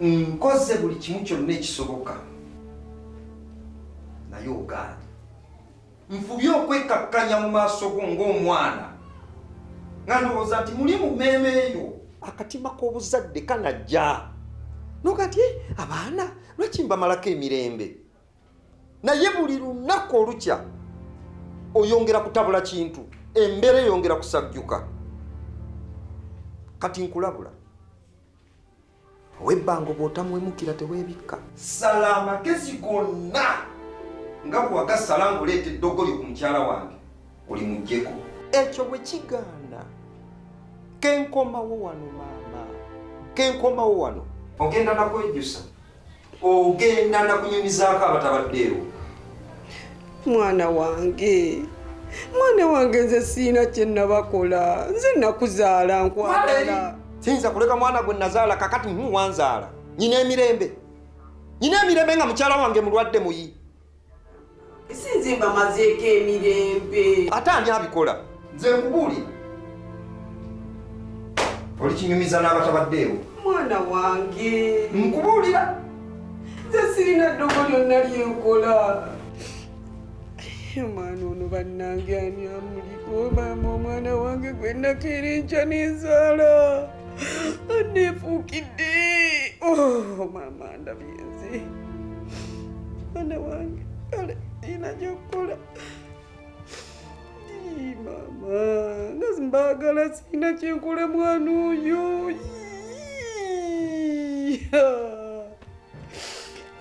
nkoze buli kimu kyonna ekisoboka naye ogaanye. Nfubye okwekkakkanya mu maaso go ng'omwana nga ndowooza nti muli mu mmeeme eyo akatima k'obuzadde kanajja noga nti abaana lwaki mbamalako emirembe, naye buli lunaku olukya oyongera kutabula kintu, embeera eyongera kusajjuka. Kati nkulabula ow'ebbanga bw'otamwemukira teweebikka. Sala amagezi gonna nga bw'wagasala ng'oleeta eddogo lyo ku mukyala wange oli muggyeko. Ekyo bwe kigaana kenkomawo wano maama, kenkomawo wano. Ogenda nakwejjusa, ogenda nakunyumizaako abatabaddeewo. Mwana wange nze siina kye nabakola, nze nakuzaala nkwagala. Siyinza kuleka mwana gwe nazaala kakati wanzaala. Nyina emirembe nga mukyala wange mulwadde muyi. Sinzimba mazeeko emirembe. Ate ani abikola? Nze nkubuulira. Oli kinyumiza n'abatabaddeewo. Mwana wange nkubuulira. Nze sirina ddogo lyonna lyenkola. Omwana ono bannange ani amuliko maama, omwana wange gwe nakeera enkya n'enzaala anneefuukidde. Maama ndabye nze. Mwana wange kale ina gy'okukola. Maama nga mbaagala sirina kyenkola mwana oyo.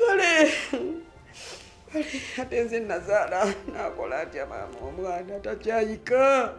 Kale ate nze nazaala nakola atya maama, omwana takyayika.